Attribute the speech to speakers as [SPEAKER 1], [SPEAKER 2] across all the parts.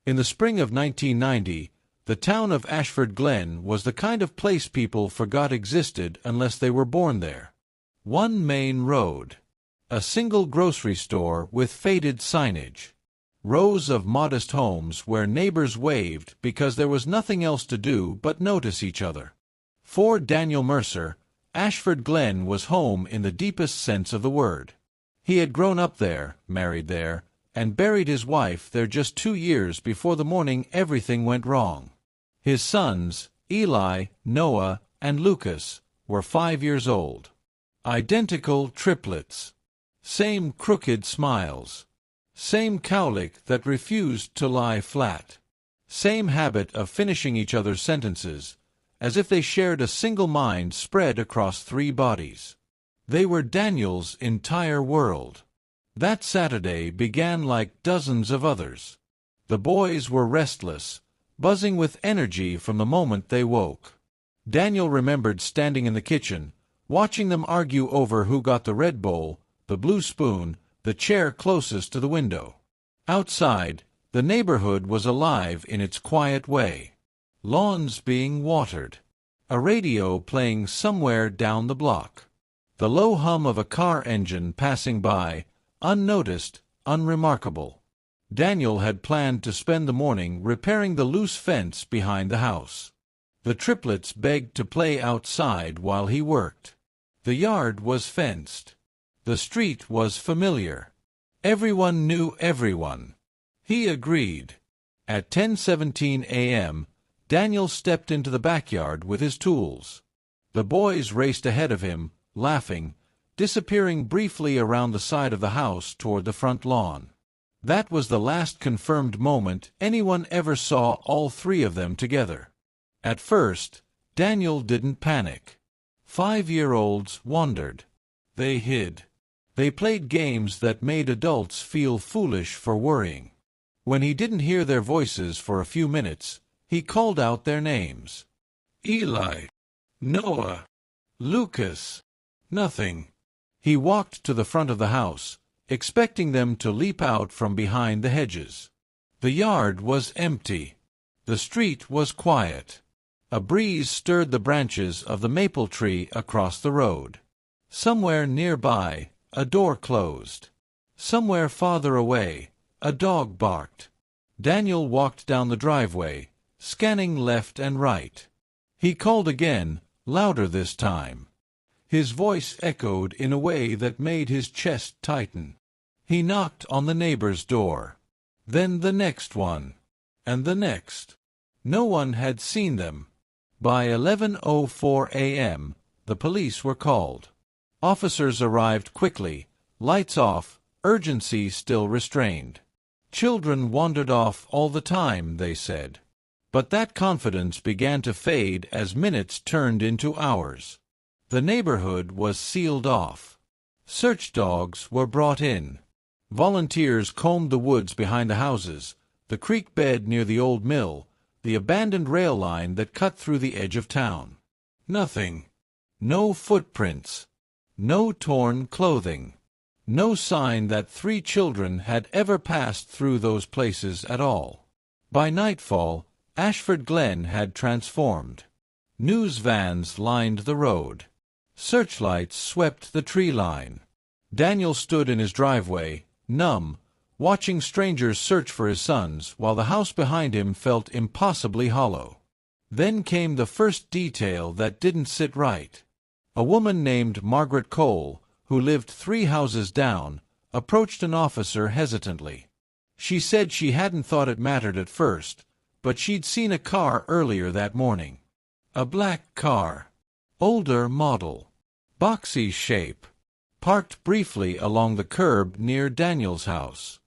[SPEAKER 1] In the spring of 1990, the town of Ashford Glen was the kind of place people forgot existed unless they were born there. One main road. A single grocery store with faded signage. Rows of modest homes where neighbors waved because there was nothing else to do but notice each other. For Daniel Mercer, Ashford Glen was home in the deepest sense of the word. He had grown up there, married there, and buried his wife there just 2 years before the morning everything went wrong. His sons, Eli, Noah, and Lucas, were 5 years old. Identical triplets. Same crooked smiles. Same cowlick that refused to lie flat. Same habit of finishing each other's sentences, as if they shared a single mind spread across 3 bodies. They were Daniel's entire world. That Saturday began like dozens of others. The boys were restless, buzzing with energy from the moment they woke. Daniel remembered standing in the kitchen, watching them argue over who got the red bowl, the blue spoon, the chair closest to the window. Outside, the neighborhood was alive in its quiet way. Lawns being watered. A radio playing somewhere down the block. The low hum of a car engine passing by, unnoticed, unremarkable. Daniel had planned to spend the morning repairing the loose fence behind the house. The triplets begged to play outside while he worked. The yard was fenced. The street was familiar. Everyone knew everyone. He agreed. At 10:17 a.m., Daniel stepped into the backyard with his tools. The boys raced ahead of him, laughing, disappearing briefly around the side of the house toward the front lawn. That was the last confirmed moment anyone ever saw all 3 of them together. At first, Daniel didn't panic. 5-year-olds wondered. They hid. They played games that made adults feel foolish for worrying. When he didn't hear their voices for a few minutes, he called out their names. Eli. Noah. Lucas. Nothing. He walked to the front of the house, expecting them to leap out from behind the hedges. The yard was empty. The street was quiet. A breeze stirred the branches of the maple tree across the road. Somewhere nearby, a door closed. Somewhere farther away, a dog barked. Daniel walked down the driveway, scanning left and right. He called again, louder this time. His voice echoed in a way that made his chest tighten. He knocked on the neighbor's door. Then the next one. And the next. No one had seen them. By 11:04 a.m., the police were called. Officers arrived quickly, lights off, urgency still restrained. Children wandered off all the time, they said. But that confidence began to fade as minutes turned into hours. The neighborhood was sealed off. Search dogs were brought in. Volunteers combed the woods behind the houses, the creek bed near the old mill, the abandoned rail line that cut through the edge of town. Nothing. No footprints. No torn clothing. No sign that 3 children had ever passed through those places at all. By nightfall, Ashford Glen had transformed. News vans lined the road. Searchlights swept the tree line. Daniel stood in his driveway, numb, watching strangers search for his sons while the house behind him felt impossibly hollow. Then came the first detail that didn't sit right. A woman named Margaret Cole, who lived 3 houses down, approached an officer hesitantly. She said she hadn't thought it mattered at first, but she'd seen a car earlier that morning. A black car. Older model. Boxy shape. Parked briefly along the curb near Daniel's house.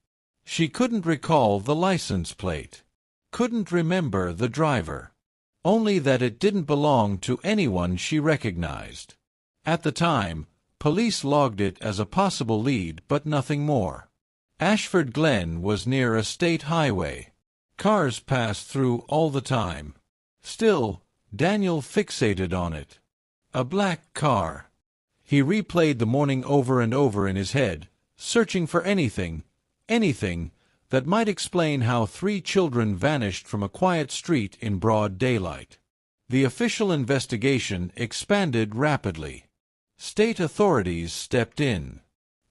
[SPEAKER 1] She couldn't recall the license plate. Couldn't remember the driver. Only that it didn't belong to anyone she recognized. At the time, police logged it as a possible lead, but nothing more. Ashford Glen was near a state highway. Cars passed through all the time. Still, Daniel fixated on it. A black car. He replayed the morning over and over in his head, searching for anything, that might explain how 3 children vanished from a quiet street in broad daylight. The official investigation expanded rapidly. State authorities stepped in.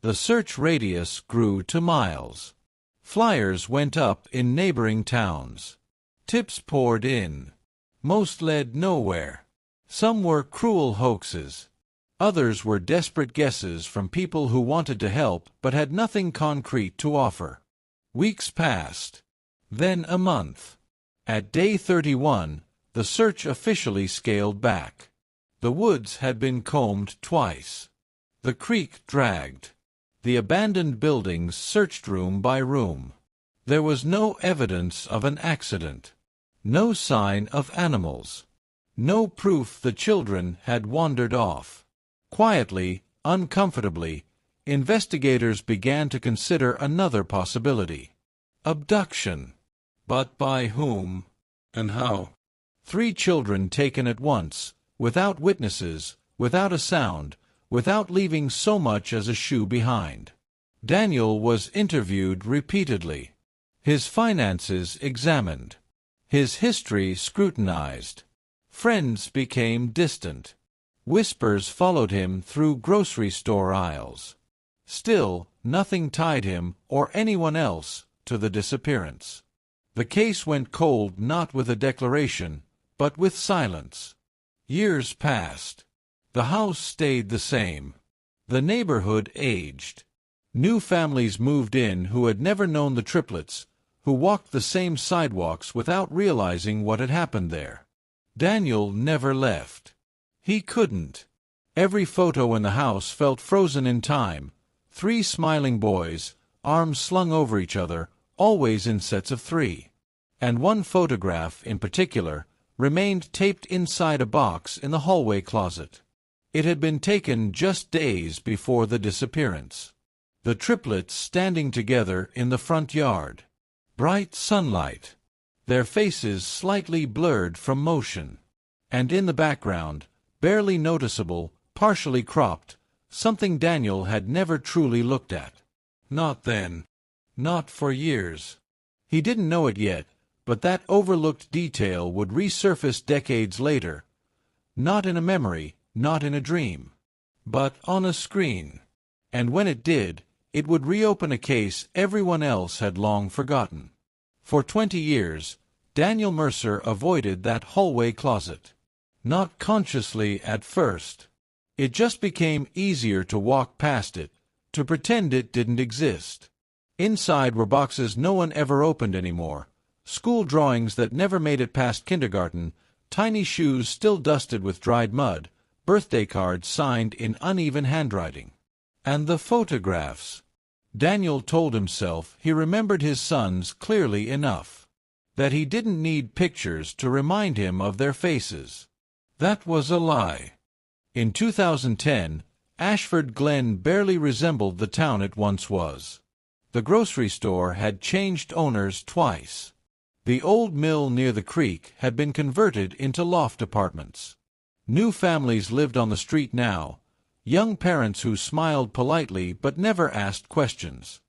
[SPEAKER 1] The search radius grew to miles. Flyers went up in neighboring towns. Tips poured in. Most led nowhere. Some were cruel hoaxes. Others were desperate guesses from people who wanted to help but had nothing concrete to offer. Weeks passed. Then a month. At day 31, the search officially scaled back. The woods had been combed twice. The creek dragged. The abandoned buildings searched room by room. There was no evidence of an accident. No sign of animals. No proof the children had wandered off. Quietly, uncomfortably, investigators began to consider another possibility. Abduction. But by whom? And how? 3 children taken at once, without witnesses, without a sound, without leaving so much as a shoe behind. Daniel was interviewed repeatedly. His finances examined. His history scrutinized. Friends became distant. Whispers followed him through grocery store aisles. Still, nothing tied him, or anyone else, to the disappearance. The case went cold not with a declaration, but with silence. Years passed. The house stayed the same. The neighborhood aged. New families moved in who had never known the Triplets, who walked the same sidewalks without realizing what had happened there. Daniel never left. He couldn't. Every photo in the house felt frozen in time. 3 smiling boys, arms slung over each other, always in sets of 3. And one photograph, in particular, remained taped inside a box in the hallway closet. It had been taken just days before the disappearance. The Triplets standing together in the front yard. Bright sunlight. Their faces slightly blurred from motion. And in the background, barely noticeable, partially cropped, something Daniel had never truly looked at. Not then. Not for years. He didn't know it yet, but that overlooked detail would resurface decades later. Not in a memory, not in a dream, but on a screen. And when it did, it would reopen a case everyone else had long forgotten. For 20 years, Daniel Mercer avoided that hallway closet. Not consciously at first. It just became easier to walk past it, to pretend it didn't exist. Inside were boxes no one ever opened anymore, school drawings that never made it past kindergarten, tiny shoes still dusted with dried mud, birthday cards signed in uneven handwriting. And the photographs. Daniel told himself he remembered his sons clearly enough. That he didn't need pictures to remind him of their faces. That was a lie. In 2010, Ashford Glen barely resembled the town it once was. The grocery store had changed owners twice. The old mill near the creek had been converted into loft apartments. New families lived on the street now, young parents who smiled politely but never asked questions.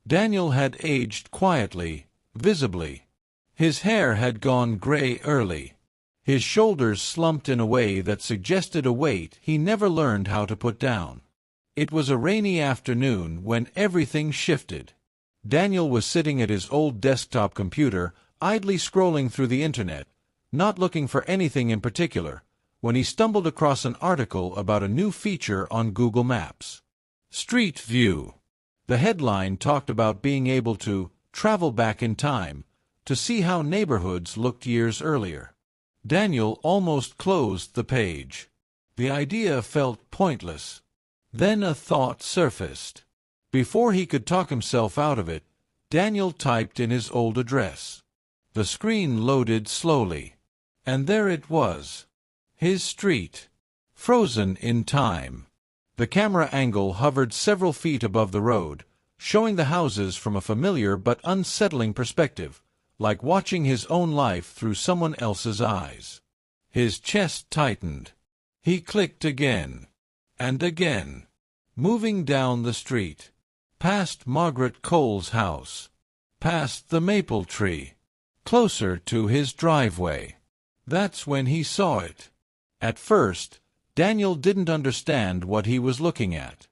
[SPEAKER 1] Daniel had aged quietly, visibly. His hair had gone gray early. His shoulders slumped in a way that suggested a weight he never learned how to put down. It was a rainy afternoon when everything shifted. Daniel was sitting at his old desktop computer, idly scrolling through the internet, not looking for anything in particular, when he stumbled across an article about a new feature on Google Maps. Street View. The headline talked about being able to travel back in time, to see how neighborhoods looked years earlier. Daniel almost closed the page. The idea felt pointless. Then a thought surfaced. Before he could talk himself out of it, Daniel typed in his old address. The screen loaded slowly. And there it was. His street. Frozen in time. The camera angle hovered several feet above the road, showing the houses from a familiar but unsettling perspective, like watching his own life through someone else's eyes. His chest tightened. He clicked again. And again. Moving down the street. Past Margaret Cole's house. past the maple tree, closer to his driveway. That's when he saw it. At first, Daniel didn't understand what he was looking at.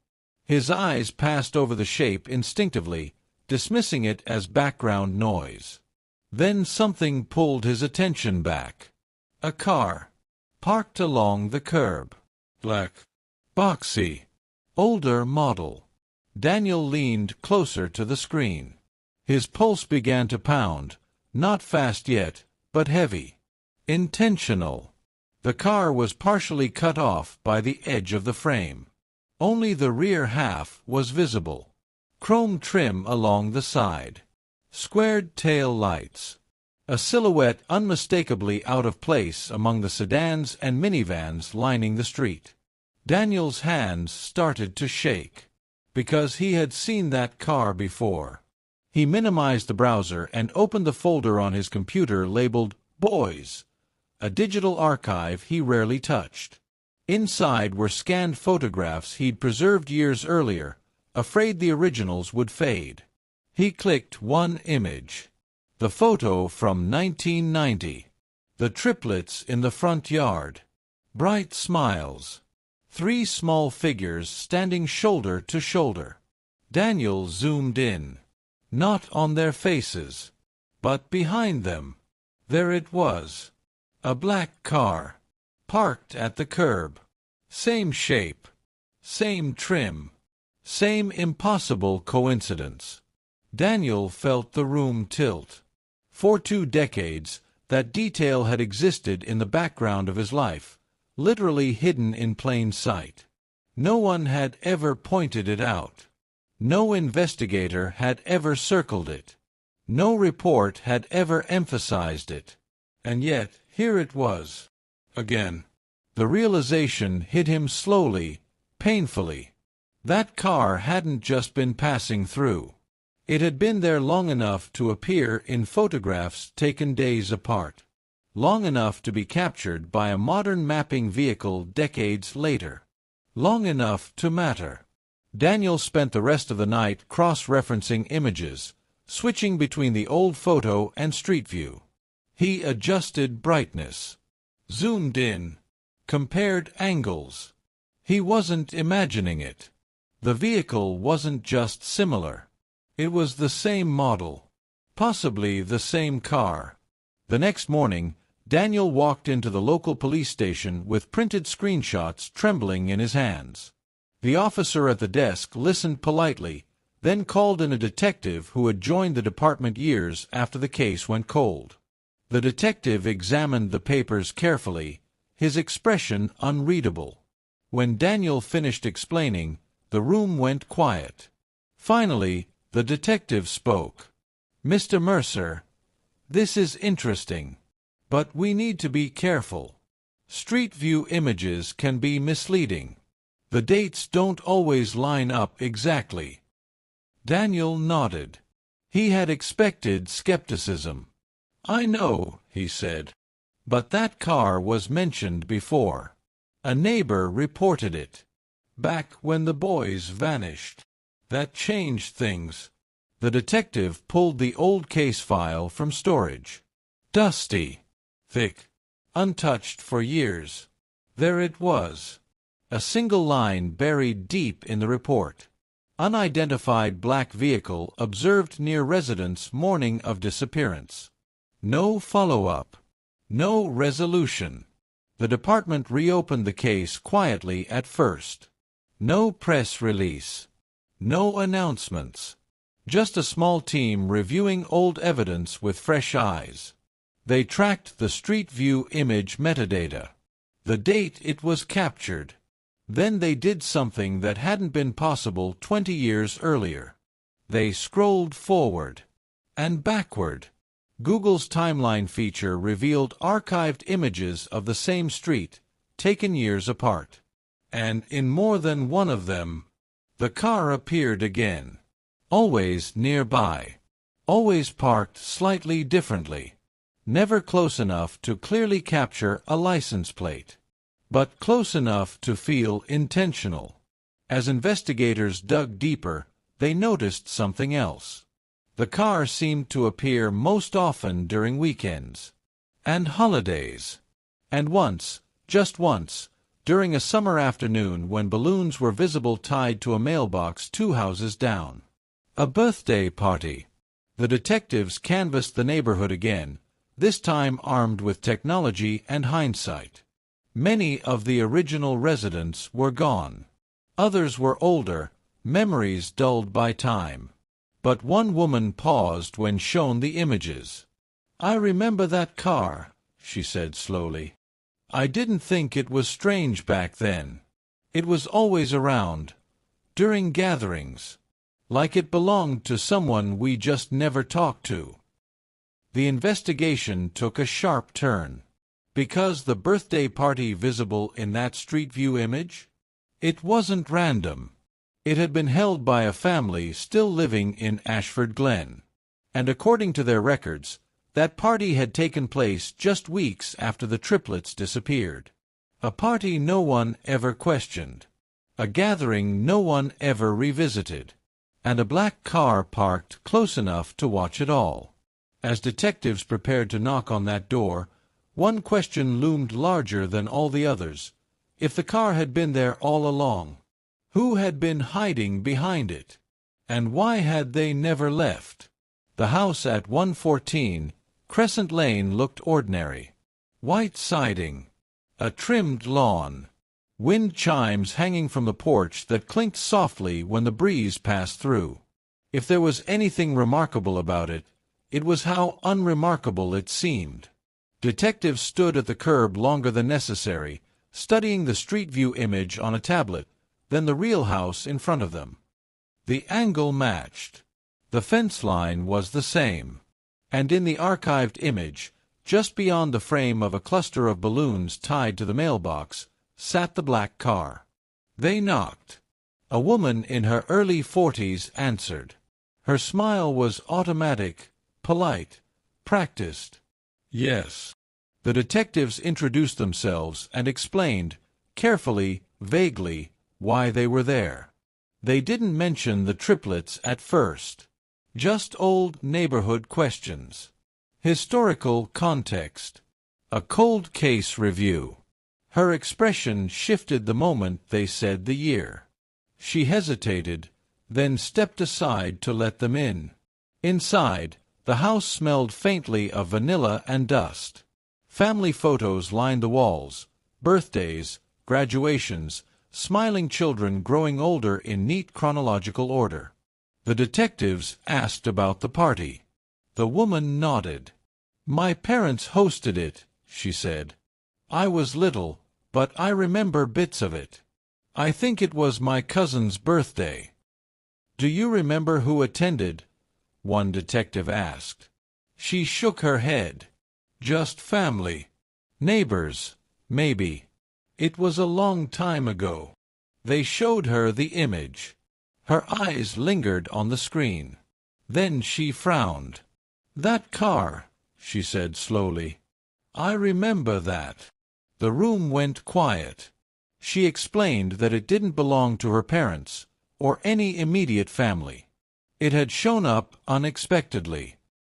[SPEAKER 1] His eyes passed over the shape instinctively, dismissing it as background noise. Then something pulled his attention back. A car, parked along the curb. Black, boxy, older model. Daniel leaned closer to the screen. His pulse began to pound, not fast yet, but heavy. Intentional. The car was partially cut off by the edge of the frame. Only the rear half was visible. Chrome trim along the side. Squared tail lights. A silhouette unmistakably out of place among the sedans and minivans lining the street. Daniel's hands started to shake. Because he had seen that car before. He minimized the browser and opened the folder on his computer labeled Boys, a digital archive he rarely touched. Inside were scanned photographs he'd preserved years earlier, afraid the originals would fade. He clicked one image. The photo from 1990. The triplets in the front yard. Bright smiles. 3 small figures standing shoulder to shoulder. Daniel zoomed in. Not on their faces, but behind them. There it was. A black car. Parked at the curb. Same shape. Same trim. Same impossible coincidence. Daniel felt the room tilt. For 2 decades, that detail had existed in the background of his life, literally hidden in plain sight. No one had ever pointed it out. No investigator had ever circled it. No report had ever emphasized it. And yet, here it was. Again. The realization hit him slowly, painfully. That car hadn't just been passing through. It had been there long enough to appear in photographs taken days apart. Long enough to be captured by a modern mapping vehicle decades later. Long enough to matter. Daniel spent the rest of the night cross-referencing images, switching between the old photo and street view. He adjusted brightness, zoomed in, compared angles. He wasn't imagining it. The vehicle wasn't just similar. It was the same model. Possibly the same car. The next morning, Daniel walked into the local police station with printed screenshots trembling in his hands. The officer at the desk listened politely, then called in a detective who had joined the department years after the case went cold. The detective examined the papers carefully, his expression unreadable. When Daniel finished explaining, the room went quiet. Finally, the detective spoke. "Mr. Mercer, this is interesting. But we need to be careful. Street view images can be misleading. The dates don't always line up exactly." Daniel nodded. He had expected skepticism. "I know," he said. "But that car was mentioned before. A neighbor reported it. Back when the boys vanished. That changed things." The detective pulled the old case file from storage. Dusty. Thick. Untouched for years. There it was. A single line buried deep in the report. Unidentified black vehicle observed near residence morning of disappearance. No follow-up. No resolution. The department reopened the case quietly at first. No press release. No announcements. Just a small team reviewing old evidence with fresh eyes. They tracked the street view image metadata. The date it was captured. Then they did something that hadn't been possible 20 years earlier. They scrolled forward. And backward. Google's timeline feature revealed archived images of the same street, taken years apart. And in more than one of them, the car appeared again. Always nearby. Always parked slightly differently. Never close enough to clearly capture a license plate. But close enough to feel intentional. As investigators dug deeper, they noticed something else. The car seemed to appear most often during weekends and holidays, and once, just once, during a summer afternoon when balloons were visible tied to a mailbox 2 houses down. A birthday party. The detectives canvassed the neighborhood again, this time armed with technology and hindsight. Many of the original residents were gone. Others were older, memories dulled by time. But one woman paused when shown the images. "I remember that car," she said slowly. "I didn't think it was strange back then. It was always around, during gatherings, like it belonged to someone we just never talked to." The investigation took a sharp turn. Because the birthday party visible in that street view image? It wasn't random. It had been held by a family still living in Ashford Glen. And according to their records, that party had taken place just weeks after the Triplets disappeared. A party no one ever questioned. A gathering no one ever revisited. And a black car parked close enough to watch it all. As detectives prepared to knock on that door, one question loomed larger than all the others. If the car had been there all along, who had been hiding behind it? And why had they never left? The house at 114 Crescent Lane looked ordinary. White siding, a trimmed lawn, wind chimes hanging from the porch that clinked softly when the breeze passed through. If there was anything remarkable about it, it was how unremarkable it seemed. Detectives stood at the curb longer than necessary, studying the street view image on a tablet, then the real house in front of them. The angle matched. The fence line was the same. And in the archived image, just beyond the frame of a cluster of balloons tied to the mailbox, sat the black car. They knocked. A woman in her early 40s answered. Her smile was automatic, polite, practiced. "Yes." The detectives introduced themselves and explained, carefully, vaguely, why they were there. They didn't mention the Triplets at first. Just old neighborhood questions. Historical context. A cold case review. Her expression shifted the moment they said the year. She hesitated, then stepped aside to let them in. Inside, the house smelled faintly of vanilla and dust. Family photos lined the walls, birthdays, graduations, smiling children growing older in neat chronological order. The detectives asked about the party. The woman nodded. "My parents hosted it," she said. "I was little, but I remember bits of it. I think it was my cousin's birthday." "Do you remember who attended?" one detective asked. She shook her head. "Just family. Neighbors, maybe. It was a long time ago." They showed her the image. Her eyes lingered on the screen. Then she frowned. "That car," she said slowly. "I remember that." The room went quiet. She explained that it didn't belong to her parents, or any immediate family. It had shown up unexpectedly,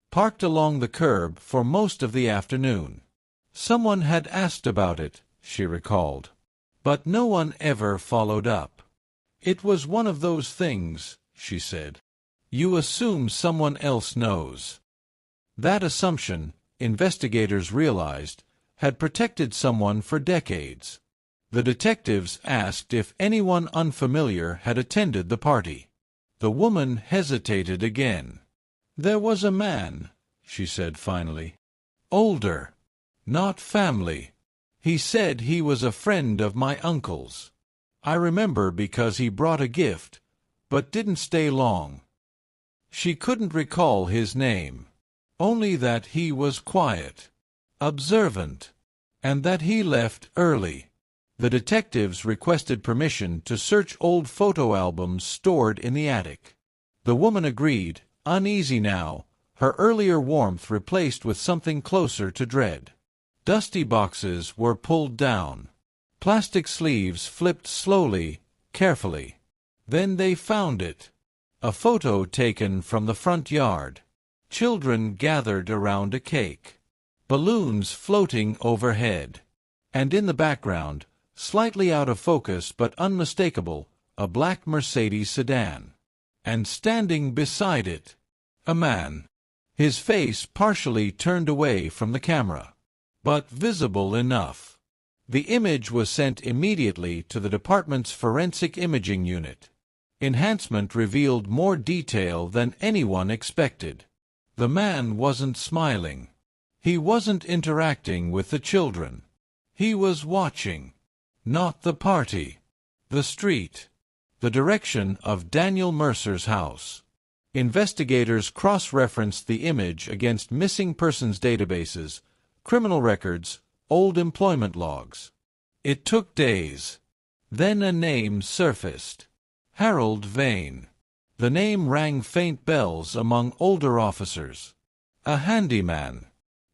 [SPEAKER 1] parked along the curb for most of the afternoon. Someone had asked about it, she recalled, but no one ever followed up. "It was one of those things," she said. "You assume someone else knows." That assumption, investigators realized, had protected someone for decades. The detectives asked if anyone unfamiliar had attended the party. The woman hesitated again. "There was a man," she said finally. "Older. Not family. He said he was a friend of my uncle's. I remember because he brought a gift, but didn't stay long." She couldn't recall his name. Only that he was quiet, observant, and that he left early. The detectives requested permission to search old photo albums stored in the attic. The woman agreed, uneasy now, her earlier warmth replaced with something closer to dread. Dusty boxes were pulled down. Plastic sleeves flipped slowly, carefully. Then they found it. A photo taken from the front yard. Children gathered around a cake. Balloons floating overhead. And in the background, slightly out of focus but unmistakable, a black Mercedes sedan. And standing beside it, a man. His face partially turned away from the camera, but visible enough. The image was sent immediately to the department's forensic imaging unit. Enhancement revealed more detail than anyone expected. The man wasn't smiling. He wasn't interacting with the children. He was watching. Not the party. The street. The direction of Daniel Mercer's house. Investigators cross-referenced the image against missing persons databases, criminal records, old employment logs. It took days. Then a name surfaced. Harold Vane. The name rang faint bells among older officers. A handyman.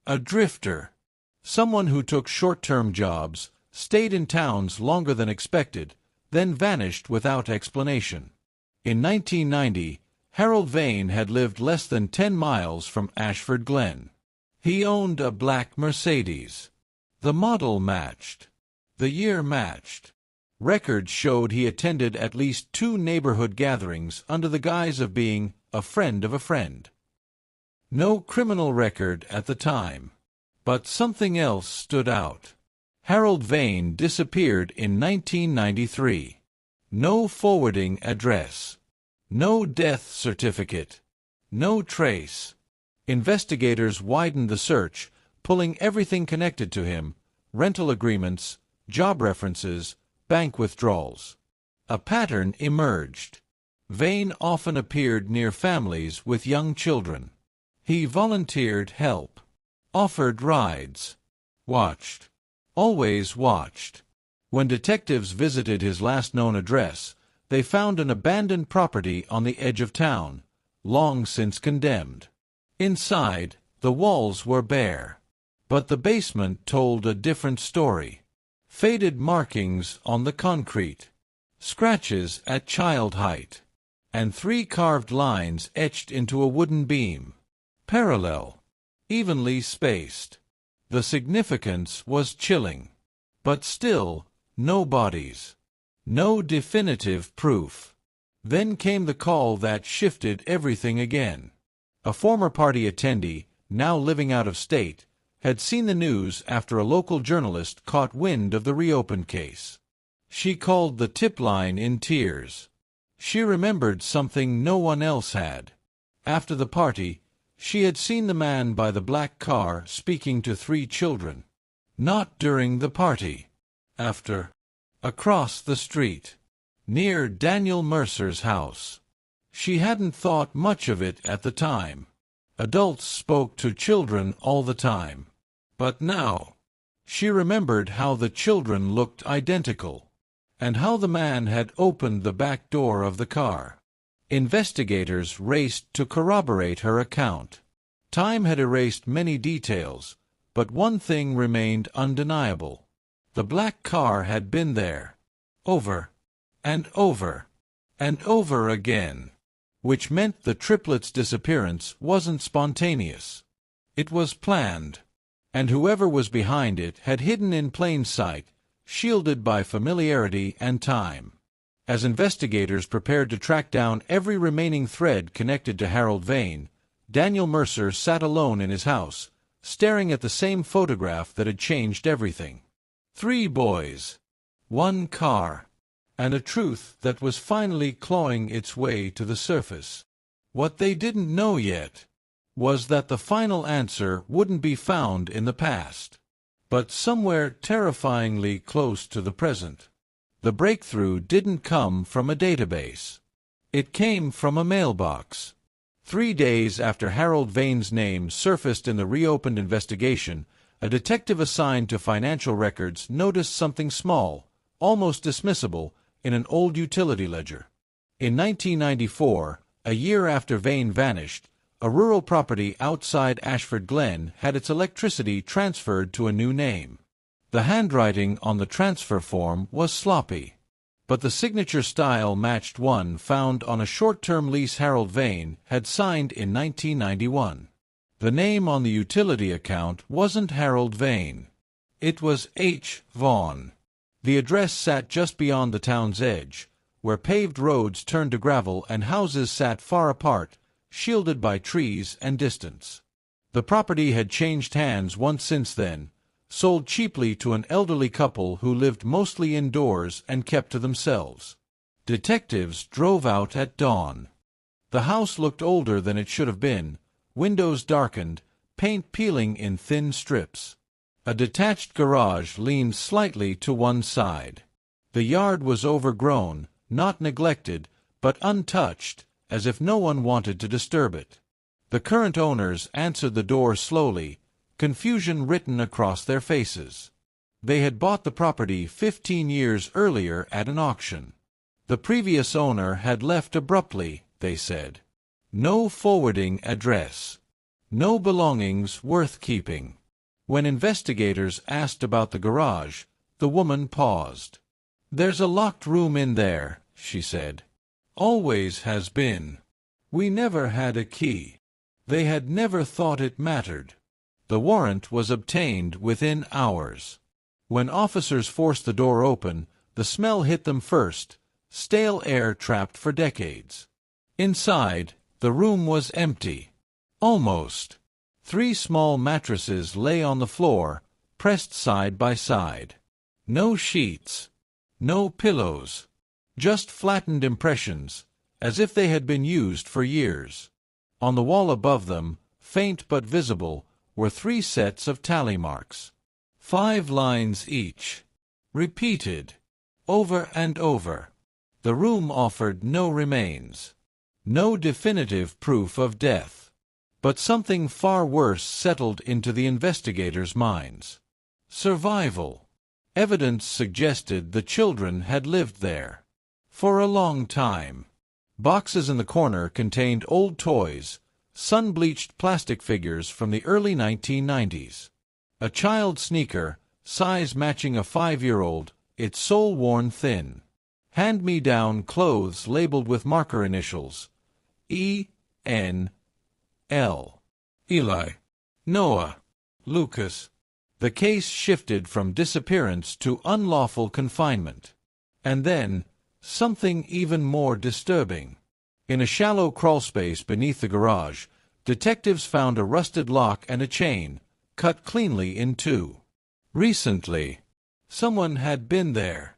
[SPEAKER 1] A drifter. Someone who took short-term jobs, stayed in towns longer than expected, then vanished without explanation. In 1990, Harold Vane had lived less than 10 miles from Ashford Glen. He owned a black Mercedes. The model matched. The year matched. Records showed he attended at least 2 neighborhood gatherings under the guise of being a friend of a friend. No criminal record at the time. But something else stood out. Harold Vane disappeared in 1993. No forwarding address. No death certificate. No trace. Investigators widened the search, pulling everything connected to him: rental agreements, job references, bank withdrawals. A pattern emerged. Vane often appeared near families with young children. He volunteered help. Offered rides. Watched. Always watched. When detectives visited his last known address, they found an abandoned property on the edge of town, long since condemned. Inside, the walls were bare. But the basement told a different story. Faded markings on the concrete. Scratches at child height. And 3 carved lines etched into a wooden beam. Parallel. Evenly spaced. The significance was chilling. But still, no bodies. No definitive proof. Then came the call that shifted everything again. A former party attendee, now living out of state, had seen the news after a local journalist caught wind of the reopened case. She called the tip line in tears. She remembered something no one else had. After the party, she had seen the man by the black car speaking to 3 children. Not during the party. After. Across the street. Near Daniel Mercer's house. She hadn't thought much of it at the time. Adults spoke to children all the time. But now, she remembered how the children looked identical, and how the man had opened the back door of the car. Investigators raced to corroborate her account. Time had erased many details, but one thing remained undeniable. The black car had been there. Over. And over. And over again. Which meant the triplets' disappearance wasn't spontaneous. It was planned. And whoever was behind it had hidden in plain sight, shielded by familiarity and time. As investigators prepared to track down every remaining thread connected to Harold Vane, Daniel Mercer sat alone in his house, staring at the same photograph that had changed everything. 3 boys. 1 car. And a truth that was finally clawing its way to the surface. What they didn't know yet was that the final answer wouldn't be found in the past, but somewhere terrifyingly close to the present. The breakthrough didn't come from a database. It came from a mailbox. 3 days after Harold Vane's name surfaced in the reopened investigation, a detective assigned to financial records noticed something small, almost dismissible, in an old utility ledger. In 1994, a year after Vane vanished, a rural property outside Ashford Glen had its electricity transferred to a new name. The handwriting on the transfer form was sloppy, but the signature style matched one found on a short-term lease Harold Vane had signed in 1991. The name on the utility account wasn't Harold Vane. It was H. Vaughn. The address sat just beyond the town's edge, where paved roads turned to gravel and houses sat far apart, shielded by trees and distance. The property had changed hands once since then, sold cheaply to an elderly couple who lived mostly indoors and kept to themselves. Detectives drove out at dawn. The house looked older than it should have been, windows darkened, paint peeling in thin strips. A detached garage leaned slightly to one side. The yard was overgrown, not neglected, but untouched, as if no one wanted to disturb it. The current owners answered the door slowly, confusion written across their faces. They had bought the property 15 years earlier at an auction. The previous owner had left abruptly, they said. No forwarding address. No belongings worth keeping. When investigators asked about the garage, the woman paused. "There's a locked room in there," she said. "Always has been. We never had a key." They had never thought it mattered. The warrant was obtained within hours. When officers forced the door open, the smell hit them first, stale air trapped for decades. Inside, the room was empty. Almost. 3 small mattresses lay on the floor, pressed side by side. No sheets. No pillows. Just flattened impressions, as if they had been used for years. On the wall above them, faint but visible, were 3 sets of tally marks. 5 lines each. Repeated. Over and over. The room offered no remains. No definitive proof of death. But something far worse settled into the investigators' minds. Survival. Evidence suggested the children had lived there. For a long time. Boxes in the corner contained old toys, sun-bleached plastic figures from the early 1990s. A child sneaker, size matching a 5-year-old, its sole worn thin. Hand-me-down clothes labeled with marker initials. E.N. L. Eli. Noah. Lucas. The case shifted from disappearance to unlawful confinement. And then, something even more disturbing. In a shallow crawlspace beneath the garage, detectives found a rusted lock and a chain, cut cleanly in 2. Recently, someone had been there.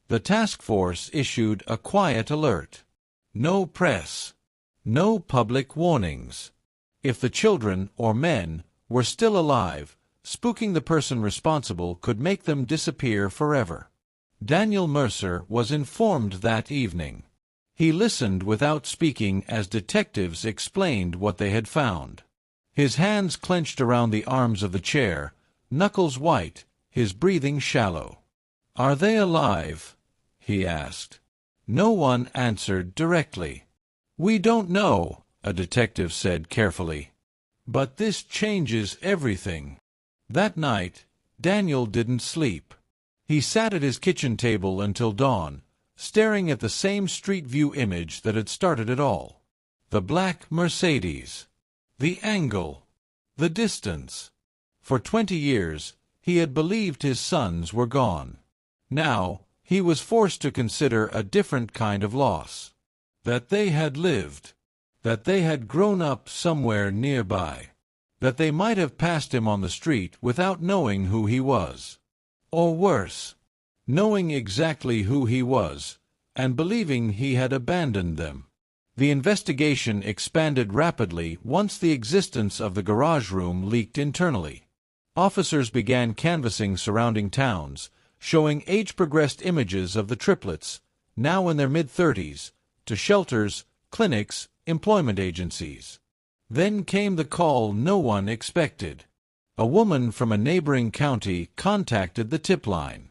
[SPEAKER 1] The task force issued a quiet alert. No press. No public warnings. If the children, or men, were still alive, spooking the person responsible could make them disappear forever. Daniel Mercer was informed that evening. He listened without speaking as detectives explained what they had found. His hands clenched around the arms of the chair, knuckles white, his breathing shallow. "Are they alive?" he asked. No one answered directly. "We don't know," a detective said carefully. "But this changes everything." That night, Daniel didn't sleep. He sat at his kitchen table until dawn, staring at the same street view image that had started it all. The black Mercedes. The angle. The distance. For 20 years, he had believed his sons were gone. Now, he was forced to consider a different kind of loss. That they had lived. That they had grown up somewhere nearby. That they might have passed him on the street without knowing who he was. Or worse, knowing exactly who he was, and believing he had abandoned them. The investigation expanded rapidly once the existence of the garage room leaked internally. Officers began canvassing surrounding towns, showing age-progressed images of the triplets, now in their mid-30s, to shelters, clinics, employment agencies. Then came the call no one expected. A woman from a neighboring county contacted the tip line.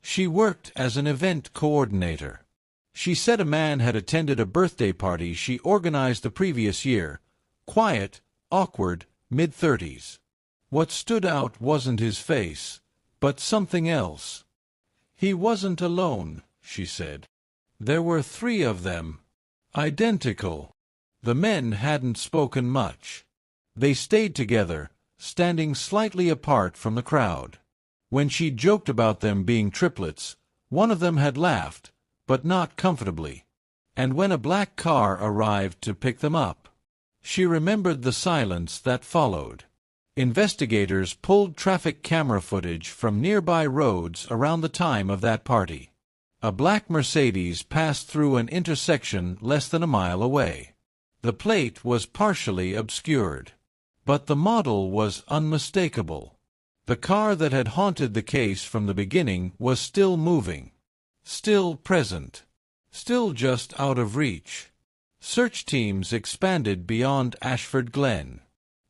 [SPEAKER 1] She worked as an event coordinator. She said a man had attended a birthday party she organized the previous year. Quiet, awkward, mid-30s. What stood out wasn't his face, but something else. He wasn't alone, she said. There were 3 of them. Identical. The men hadn't spoken much. They stayed together, standing slightly apart from the crowd. When she joked about them being triplets, one of them had laughed, but not comfortably. And when a black car arrived to pick them up, she remembered the silence that followed. Investigators pulled traffic camera footage from nearby roads around the time of that party. A black Mercedes passed through an intersection less than a mile away. The plate was partially obscured, but the model was unmistakable. The car that had haunted the case from the beginning was still moving, still present, still just out of reach. Search teams expanded beyond Ashford Glen.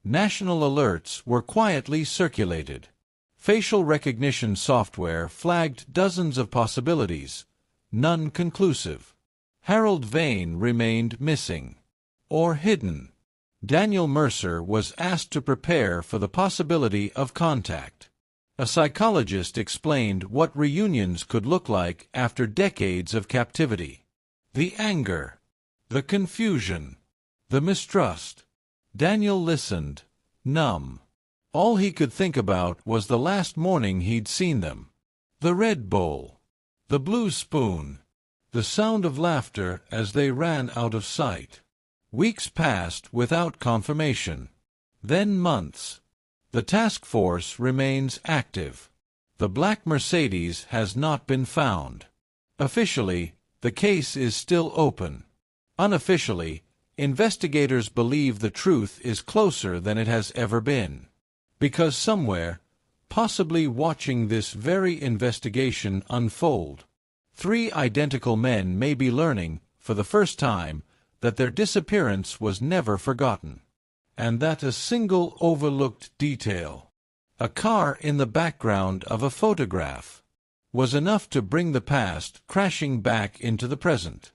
[SPEAKER 1] National alerts were quietly circulated. Facial recognition software flagged dozens of possibilities, none conclusive. Harold Vane remained missing, or hidden. Daniel Mercer was asked to prepare for the possibility of contact. A psychologist explained what reunions could look like after decades of captivity. The anger, the confusion, the mistrust. Daniel listened, numb. All he could think about was the last morning he'd seen them. The red bowl, the blue spoon, the sound of laughter as they ran out of sight. Weeks passed without confirmation. Then months. The task force remains active. The black Mercedes has not been found. Officially, the case is still open. Unofficially, investigators believe the truth is closer than it has ever been. Because somewhere, possibly watching this very investigation unfold, 3 identical men may be learning, for the first time, that their disappearance was never forgotten, and that a single overlooked detail, a car in the background of a photograph, was enough to bring the past crashing back into the present.